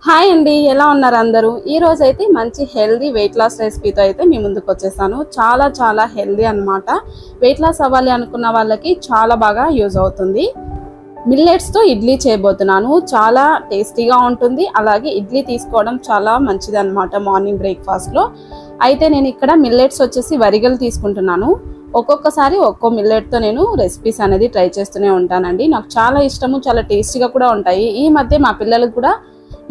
Hi అండి, ఎలా ఉన్నారు అందరూ? ఈ రోజు అయితే మంచి హెల్దీ వెయిట్ లాస్ రెసిపీతో అయితే మీ ముందుకు వచ్చేసాను. చాలా చాలా హెల్దీ అన్నమాట. వెయిట్ లాస్ అవ్వాలి అనుకున్న వాళ్ళకి చాలా బాగా యూజ్ అవుతుంది. మిల్లెట్స్తో ఇడ్లీ చేయబోతున్నాను. చాలా టేస్టీగా ఉంటుంది. అలాగే ఇడ్లీ తీసుకోవడం చాలా మంచిది అన్నమాట మార్నింగ్ బ్రేక్ఫాస్ట్లో. అయితే నేను ఇక్కడ మిల్లెట్స్ వచ్చేసి వరిగలు తీసుకుంటున్నాను. ఒక్కొక్కసారి ఒక్కో మిల్లెట్తో నేను రెసిపీస్ అనేది ట్రై చేస్తూనే ఉంటానండి. నాకు చాలా ఇష్టము, చాలా టేస్టీగా కూడా ఉంటాయి. ఈ మధ్య మా పిల్లలకు కూడా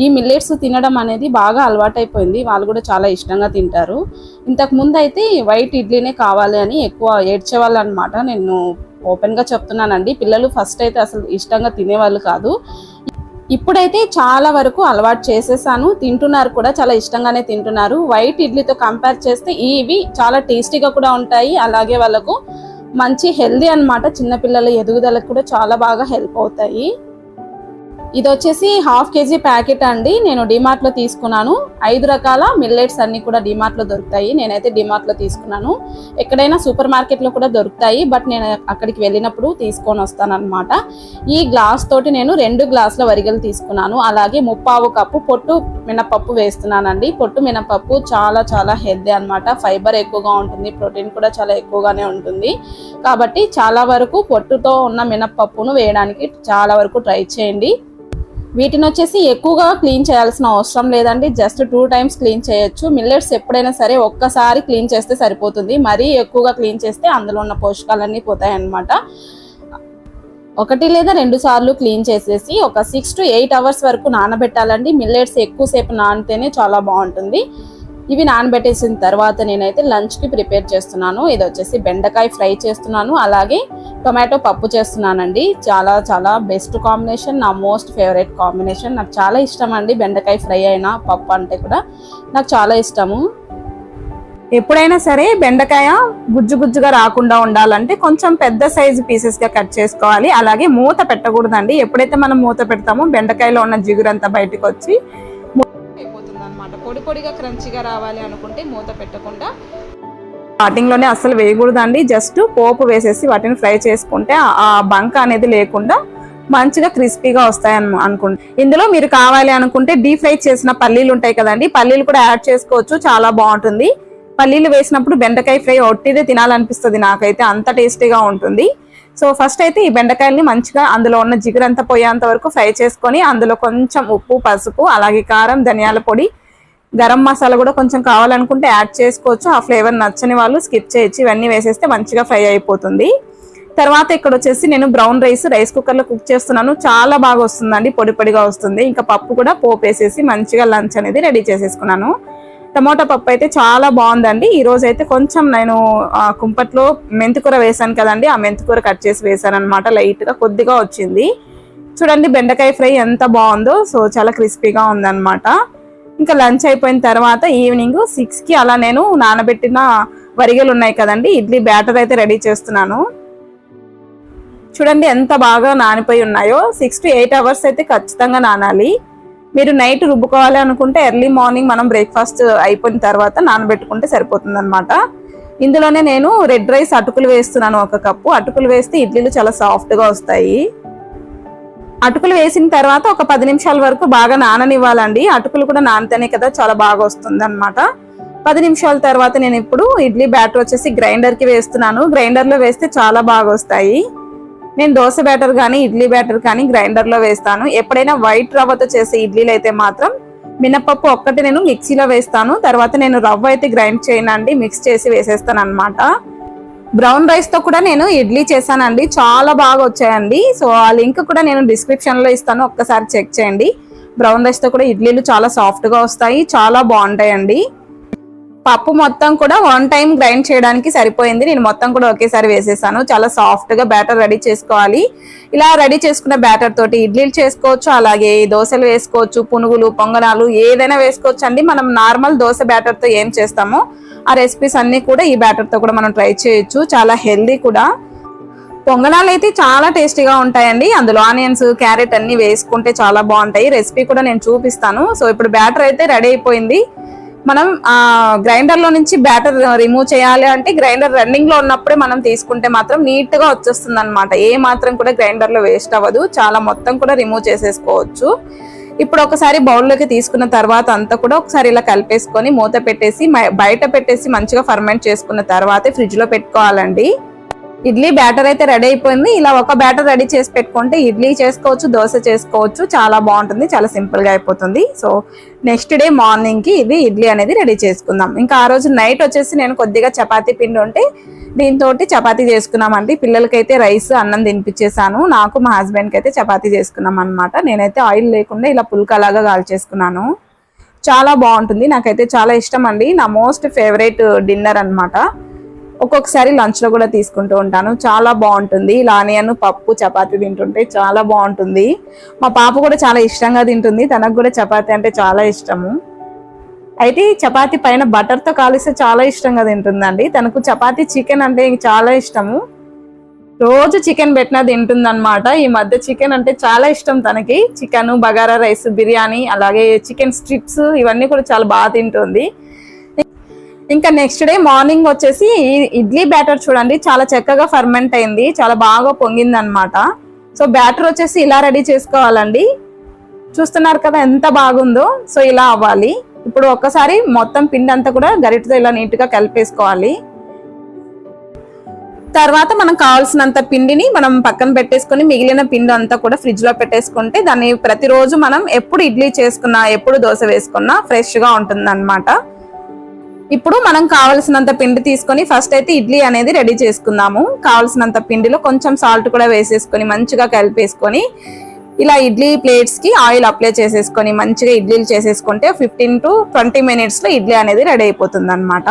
ఈ మిల్లెట్స్ తినడం అనేది బాగా అలవాటైపోయింది. వాళ్ళు కూడా చాలా ఇష్టంగా తింటారు. ఇంతకు ముందు అయితే వైట్ ఇడ్లీనే కావాలి అని ఎక్కువ ఏడ్చేవాళ్ళు అనమాట. నేను ఓపెన్గా చెప్తున్నానండి, పిల్లలు ఫస్ట్ అయితే అసలు ఇష్టంగా తినేవాళ్ళు కాదు. ఇప్పుడైతే చాలా వరకు అలవాటు చేసేసాను, తింటున్నారు కూడా, చాలా ఇష్టంగానే తింటున్నారు. వైట్ ఇడ్లీతో కంపేర్ చేస్తే ఇవి చాలా టేస్టీగా కూడా ఉంటాయి. అలాగే వాళ్ళకు మంచి హెల్దీ అనమాట. చిన్నపిల్లల ఎదుగుదలకు కూడా చాలా బాగా హెల్ప్ అవుతాయి. ఇది వచ్చేసి హాఫ్ కేజీ ప్యాకెట్ అండి. నేను డిమార్ట్లో తీసుకున్నాను. 5 రకాల మిల్లెట్స్ అన్ని కూడా డిమార్ట్లో దొరుకుతాయి. నేనైతే డిమార్ట్లో తీసుకున్నాను. ఎక్కడైనా సూపర్ మార్కెట్లో కూడా దొరుకుతాయి, బట్ నేను అక్కడికి వెళ్ళినప్పుడు తీసుకొని వస్తాను అనమాట. ఈ గ్లాస్ తోటి నేను 2 గ్లాసుల వరిగలు తీసుకున్నాను. అలాగే 3/4 కప్పు పొట్టు మినపప్పు వేస్తున్నానండి. పొట్టు మినపప్పు చాలా చాలా హెల్దీ అనమాట. ఫైబర్ ఎక్కువగా ఉంటుంది, ప్రోటీన్ కూడా చాలా ఎక్కువగానే ఉంటుంది. కాబట్టి చాలా వరకు పొట్టుతో ఉన్న మినపప్పును వేయడానికి చాలా వరకు ట్రై చేయండి. వీటిని వచ్చేసి ఎక్కువగా క్లీన్ చేయాల్సిన అవసరం లేదండి. జస్ట్ 2 టైమ్స్ క్లీన్ చేయొచ్చు. మిల్లెట్స్ ఎప్పుడైనా సరే ఒక్కసారి క్లీన్ చేస్తే సరిపోతుంది. మరీ ఎక్కువగా క్లీన్ చేస్తే అందులో ఉన్న పోషకాలన్నీ పోతాయి అన్నమాట. 1 లేదా 2 సార్లు క్లీన్ చేసేసి ఒక 6 to 8 అవర్స్ వరకు నానబెట్టాలండి. మిల్లెట్స్ ఎక్కువసేపు నానితేనే చాలా బాగుంటుంది. ఇవి నానబెట్టేసిన తర్వాత నేనైతే లంచ్కి ప్రిపేర్ చేస్తున్నాను. ఇది వచ్చేసి బెండకాయ ఫ్రై చేస్తున్నాను, అలాగే టొమాటో పప్పు చేస్తున్నానండి. చాలా చాలా బెస్ట్ కాంబినేషన్, నా మోస్ట్ ఫేవరెట్ కాంబినేషన్. నాకు చాలా ఇష్టం అండి బెండకాయ ఫ్రై అయినా పప్పు అంటే కూడా నాకు చాలా ఇష్టము. ఎప్పుడైనా సరే బెండకాయ గుజ్జు గుజ్జుగా రాకుండా ఉండాలంటే కొంచెం పెద్ద సైజు పీసెస్గా కట్ చేసుకోవాలి. అలాగే మూత పెట్టకూడదండి. ఎప్పుడైతే మనం మూత పెడతామో బెండకాయలో ఉన్న జిగురంతా బయటకు వచ్చి అయిపోతుంది అనమాట. పొడి పొడిగా క్రంచిగా రావాలి అనుకుంటే మూత పెట్టకుండా స్టార్టింగ్లోనే అస్సలు వేయకూడదండి. జస్ట్ పోపు వేసేసి వాటిని ఫ్రై చేసుకుంటే ఆ బంక అనేది లేకుండా మంచిగా క్రిస్పీగా వస్తాయి అనుకుంటే. ఇందులో మీరు కావాలి అనుకుంటే డీప్ ఫ్రై చేసిన పల్లీలు ఉంటాయి కదండి, పల్లీలు కూడా యాడ్ చేసుకోవచ్చు, చాలా బాగుంటుంది. పల్లీలు వేసినప్పుడు బెండకాయ ఫ్రై ఒట్టిదే తినాలనిపిస్తుంది నాకైతే, అంత టేస్టీగా ఉంటుంది. సో ఫస్ట్ అయితే ఈ బెండకాయల్ని మంచిగా అందులో ఉన్న జిగురంతా పోయేంత వరకు ఫ్రై చేసుకొని అందులో కొంచెం ఉప్పు, పసుపు, అలాగే కారం, ధనియాల పొడి, గరం మసాలా కూడా కొంచెం కావాలనుకుంటే యాడ్ చేసుకోవచ్చు. ఆ ఫ్లేవర్ నచ్చని వాళ్ళు స్కిప్ చేయొచ్చు. ఇవన్నీ వేసేస్తే మంచిగా ఫ్రై అయిపోతుంది. తర్వాత ఇక్కడ వచ్చేసి నేను బ్రౌన్ రైస్ కుక్కర్లో కుక్ చేస్తున్నాను. చాలా బాగా వస్తుందండి, పొడి పొడిగా వస్తుంది. ఇంకా పప్పు కూడా పోపు వేసేసి మంచిగా లంచ్ అనేది రెడీ చేసేసుకున్నాను. టమోటా పప్పు అయితే చాలా బాగుందండి. ఈ రోజు అయితే కొంచెం నేను కుంపట్లో మెంతికూర వేసాను కదండి, ఆ మెంతికూర కట్ చేసి వేసాను అనమాట. లైట్గా కొద్దిగా వచ్చింది. చూడండి బెండకాయ ఫ్రై ఎంత బాగుందో. సో చాలా క్రిస్పీగా ఉందన్నమాట. ఇంకా లంచ్ అయిపోయిన తర్వాత ఈవినింగ్ 6కి అలా నేను నానబెట్టిన వరిగలు ఉన్నాయి కదండి, ఇడ్లీ బ్యాటర్ అయితే రెడీ చేస్తున్నాను. చూడండి ఎంత బాగా నానిపోయి ఉన్నాయో. 6 to 8 అవర్స్ అయితే ఖచ్చితంగా నానాలి. మీరు నైట్ రుబ్బుకోవాలి అనుకుంటే ఎర్లీ మార్నింగ్ మనం బ్రేక్ఫాస్ట్ అయిపోయిన తర్వాత నానబెట్టుకుంటే సరిపోతుంది అనమాట. ఇందులోనే నేను రెడ్ రైస్ అటుకులు వేస్తున్నాను. 1 కప్పు అటుకులు వేస్తే ఇడ్లీలు చాలా సాఫ్ట్గా వస్తాయి. అటుకులు వేసిన తర్వాత ఒక 10 నిమిషాల వరకు బాగా నాననివ్వాలండి. అటుకులు కూడా నానితేనే కదా చాలా బాగా వస్తుంది అనమాట. 10 నిమిషాల తర్వాత నేను ఇప్పుడు ఇడ్లీ బ్యాటర్ వచ్చేసి గ్రైండర్కి వేస్తున్నాను. గ్రైండర్లో వేస్తే చాలా బాగా వస్తాయి. నేను దోశ బ్యాటర్ కానీ ఇడ్లీ బ్యాటర్ కానీ గ్రైండర్లో వేస్తాను. ఎప్పుడైనా వైట్ రవ్వతో చేసే ఇడ్లీలు అయితే మాత్రం మినపప్పు ఒక్కటి నేను మిక్సీలో వేస్తాను. తర్వాత నేను రవ్వ అయితే గ్రైండ్ చేయనండి, మిక్స్ చేసి వేసేస్తాను అనమాట. బ్రౌన్ రైస్తో కూడా నేను ఇడ్లీ చేశానండి, చాలా బాగా వచ్చాయండి. సో ఆ లింక్ కూడా నేను డిస్క్రిప్షన్లో ఇస్తాను, ఒక్కసారి చెక్ చేయండి. బ్రౌన్ రైస్తో కూడా ఇడ్లీలు చాలా సాఫ్ట్గా వస్తాయి, చాలా బాగుంటాయండి. పప్పు మొత్తం కూడా 1 టైం గ్రైండ్ చేయడానికి సరిపోయింది. నేను మొత్తం కూడా ఒకేసారి వేసేసాను. చాలా సాఫ్ట్గా బ్యాటర్ రెడీ చేసుకోవాలి. ఇలా రెడీ చేసుకున్న బ్యాటర్ తోటి ఇడ్లీలు చేసుకోవచ్చు, అలాగే దోశలు వేసుకోవచ్చు, పునుగులు, పొంగనాలు ఏదైనా వేసుకోవచ్చు అండి. మనం నార్మల్ దోశ బ్యాటర్తో ఏం చేస్తామో ఆ రెసిపీస్ అన్నీ కూడా ఈ బ్యాటర్తో కూడా మనం ట్రై చేయొచ్చు. చాలా హెల్దీ కూడా. పొంగనాలు అయితే చాలా టేస్టీగా ఉంటాయండి. అందులో ఆనియన్స్, క్యారెట్ అన్ని వేసుకుంటే చాలా బాగుంటాయి. రెసిపీ కూడా నేను చూపిస్తాను. సో ఇప్పుడు బ్యాటర్ అయితే రెడీ అయిపోయింది. మనం గ్రైండర్లో నుంచి బ్యాటర్ రిమూవ్ చేయాలి అంటే గ్రైండర్ రన్నింగ్లో ఉన్నప్పుడే మనం తీసుకుంటే మాత్రం నీట్గా వచ్చేస్తుంది అనమాట. ఏ మాత్రం కూడా గ్రైండర్లో వేస్ట్ అవ్వదు, చాలా మొత్తం కూడా రిమూవ్ చేసేసుకోవచ్చు. ఇప్పుడు ఒకసారి బౌల్లోకి తీసుకున్న తర్వాత అంతా కూడా ఒకసారి ఇలా కలిపేసుకొని మూత పెట్టేసి బయట పెట్టేసి మంచిగా ఫర్మెంట్ చేసుకున్న తర్వాతే ఫ్రిడ్జ్ లో పెట్టుకోవాలండి. ఇడ్లీ బ్యాటర్ అయితే రెడీ అయిపోయింది. ఇలా ఒక బ్యాటర్ రెడీ చేసి పెట్టుకుంటే ఇడ్లీ చేసుకోవచ్చు, దోశ చేసుకోవచ్చు. చాలా బాగుంటుంది, చాలా సింపుల్ గా అయిపోతుంది. సో నెక్స్ట్ డే మార్నింగ్ కి ఇది ఇడ్లీ అనేది రెడీ చేసుకుందాం. ఇంకా ఆ రోజు నైట్ వచ్చేసి నేను కొద్దిగా చపాతీ పిండి ఉంటే దీంతో చపాతీ చేసుకున్నామండి. పిల్లలకైతే రైస్ అన్నం తినిపించేసాను. నాకు మా హస్బెండ్ కి అయితే చపాతీ చేసుకున్నాం అనమాట. నేనైతే ఆయిల్ లేకుండా ఇలా పుల్కలాగా కాల్చేసుకున్నాను. చాలా బాగుంటుంది, నాకైతే చాలా ఇష్టం అండి. నా మోస్ట్ ఫేవరెట్ డిన్నర్ అన్నమాట. ఒక్కొక్కసారి లంచ్ లో కూడా తీసుకుంటూ ఉంటాను. చాలా బాగుంటుంది. ఇలా ఆనియన్ పప్పు చపాతీ తింటుంటే చాలా బాగుంటుంది. మా పాప కూడా చాలా ఇష్టంగా తింటుంది. తనకు కూడా చపాతీ అంటే చాలా ఇష్టము. అయితే చపాతీ పైన బటర్ తో కాలిస్తే చాలా ఇష్టంగా తింటుందండి. తనకు చపాతీ చికెన్ అంటే చాలా ఇష్టము. రోజు చికెన్ పెట్టినా తింటుంది అనమాట. ఈ మధ్య చికెన్ అంటే చాలా ఇష్టం తనకి. చికెన్, బగారా రైస్, బిర్యానీ, అలాగే చికెన్ స్ట్రిప్స్ ఇవన్నీ కూడా చాలా బాగా తింటుంది. ఇంకా నెక్స్ట్ డే మార్నింగ్ వచ్చేసి ఇడ్లీ బ్యాటర్ చూడండి చాలా చక్కగా ఫర్మెంట్ అయింది, చాలా బాగా పొంగింది అనమాట. సో బ్యాటర్ వచ్చేసి ఇలా రెడీ చేసుకోవాలండి. చూస్తున్నారు కదా ఎంత బాగుందో. సో ఇలా అవ్వాలి. ఇప్పుడు ఒక్కసారి మొత్తం పిండి అంతా కూడా గరిటతో ఇలా నీట్ గా కలిపేసుకోవాలి. తర్వాత మనం కావాల్సినంత పిండిని మనం పక్కన పెట్టేసుకొని మిగిలిన పిండి అంతా కూడా ఫ్రిడ్జ్ లో పెట్టేసుకుంటే దాన్ని ప్రతిరోజు మనం ఎప్పుడు ఇడ్లీ చేసుకున్నా ఎప్పుడు దోశ వేసుకున్నా ఫ్రెష్ గా ఉంటుంది అన్నమాట. ఇప్పుడు మనం కావాల్సినంత పిండి తీసుకొని ఫస్ట్ అయితే ఇడ్లీ అనేది రెడీ చేసుకుందాము. కావాల్సినంత పిండిలో కొంచెం సాల్ట్ కూడా వేసేసుకొని మంచిగా కలిపేసుకొని ఇలా ఇడ్లీ ప్లేట్స్ కి ఆయిల్ అప్లై చేసేసుకొని మంచిగా ఇడ్లీలు చేసేసుకుంటే 15 to 20 minutes లో ఇడ్లీ అనేది రెడీ అయిపోతుంది అనమాట.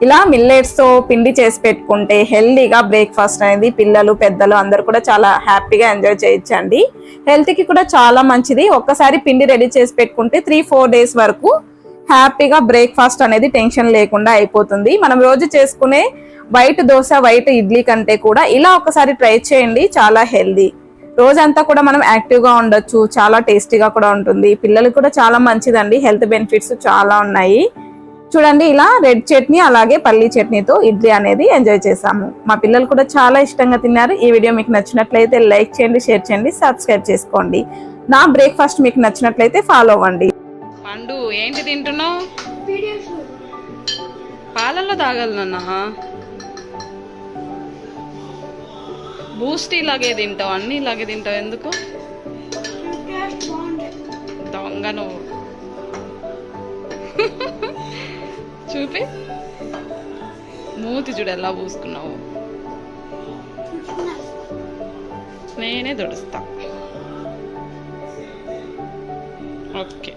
ఇలా మిల్లెట్స్ తో పిండి చేసి పెట్టుకుంటే హెల్దీగా బ్రేక్ఫాస్ట్ అనేది పిల్లలు పెద్దలు అందరు కూడా చాలా హ్యాపీగా ఎంజాయ్ చేయొచ్చండి. హెల్త్ కి కూడా చాలా మంచిది. ఒక్కసారి పిండి రెడీ చేసి పెట్టుకుంటే 3-4 days వరకు హ్యాపీగా బ్రేక్ఫాస్ట్ అనేది టెన్షన్ లేకుండా అయిపోతుంది. మనం రోజు చేసుకునే వైట్ దోశ, వైట్ ఇడ్లీ కంటే కూడా ఇలా ఒకసారి ట్రై చేయండి. చాలా హెల్దీ, రోజంతా కూడా మనం యాక్టివ్ గా ఉండొచ్చు. చాలా టేస్టీగా కూడా ఉంటుంది. పిల్లలకు కూడా చాలా మంచిదండి. హెల్త్ బెనిఫిట్స్ చాలా ఉన్నాయి. చూడండి ఇలా రెడ్ చట్నీ అలాగే పల్లీ చట్నీతో ఇడ్లీ అనేది ఎంజాయ్ చేసాము. మా పిల్లలు కూడా చాలా ఇష్టంగా తిన్నారు. ఈ వీడియో మీకు నచ్చినట్లయితే లైక్ చేయండి, షేర్ చేయండి, సబ్స్క్రైబ్ చేసుకోండి. నా బ్రేక్ఫాస్ట్ మీకు నచ్చినట్లయితే ఫాలో అవ్వండి. పండు ఏంటి తింటున్నావు? పాలల్లో తాగలనా? బూస్ట్ ఇలాగే తింటావు, అన్ని ఇలాగే తింటావు, ఎందుకు? దొంగ నువ్వు. చూపి మూతి చూడు ఎలా పూసుకున్నావు. నేనే తుడుస్తా. ఓకే.